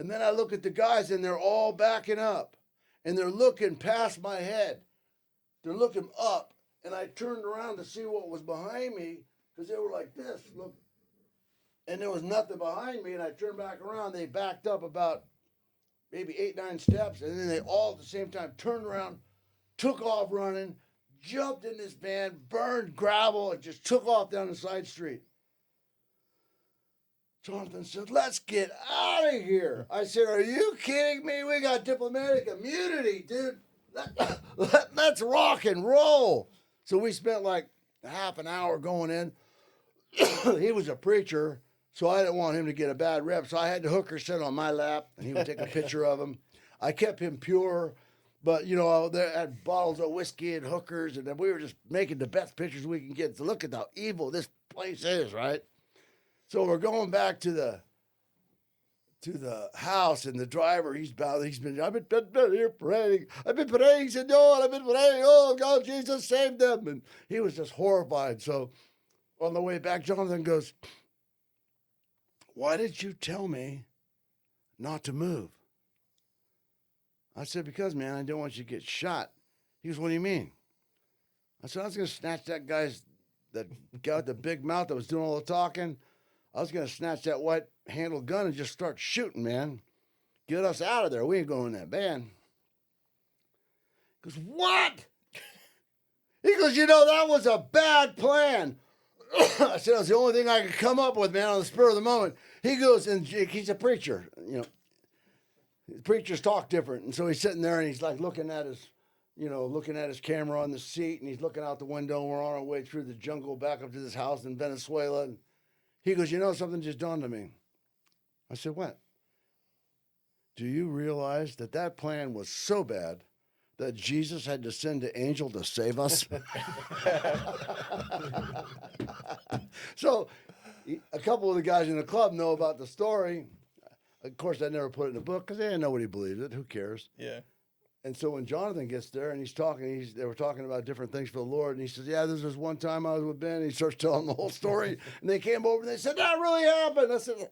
And then I look at the guys, and they're all backing up. And they're looking past my head. They're looking up. And I turned around to see what was behind me, because they were like this. Look. And there was nothing behind me. And I turned back around. They backed up about maybe 8, 9 steps. And then they all at the same time turned around, took off running, jumped in this van, burned gravel, and just took off down the side street. Jonathan said, let's get out of here. I said, are you kidding me? We got diplomatic immunity, dude. Let's rock and roll. So we spent like half an hour going in. He was a preacher, so I didn't want him to get a bad rep. So I had the hooker sit on my lap, and he would take a picture of him. I kept him pure. But, you know, they had bottles of whiskey and hookers, and then we were just making the best pictures we can get to look at how evil this place is, right? So we're going back to the house, and the driver, I've been here praying. I've been praying, Senor. I've been praying. Oh, God, Jesus saved them. And he was just horrified. So on the way back, Jonathan goes, why did you tell me not to move? I said, because, man, I don't want you to get shot. He goes, what do you mean? I said, I was going to snatch that guy with the big mouth that was doing all the talking. I was going to snatch that white-handled gun and just start shooting, man. Get us out of there. We ain't going in that van. He goes, what? He goes, you know, that was a bad plan. I said, that's the only thing I could come up with, man, on the spur of the moment. He goes, and he's a preacher, you know. Preachers talk different, and so he's sitting there and he's like looking at his camera on the seat, and he's looking out the window, and we're on our way through the jungle back up to this house in Venezuela. And he goes, you know, something just dawned on me. I said, what? Do you realize that plan was so bad that Jesus had to send an angel to save us? So a couple of the guys in the club know about the story. Of course, I never put it in a book because nobody believes it. Who cares? Yeah. And so when Jonathan gets there and he's talking, they were talking about different things for the Lord. And he says, yeah, this was one time I was with Ben. And he starts telling the whole story. And they came over and they said, that really happened. I said,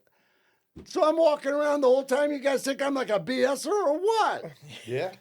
so I'm walking around the whole time. You guys think I'm like a BSer or what? Yeah.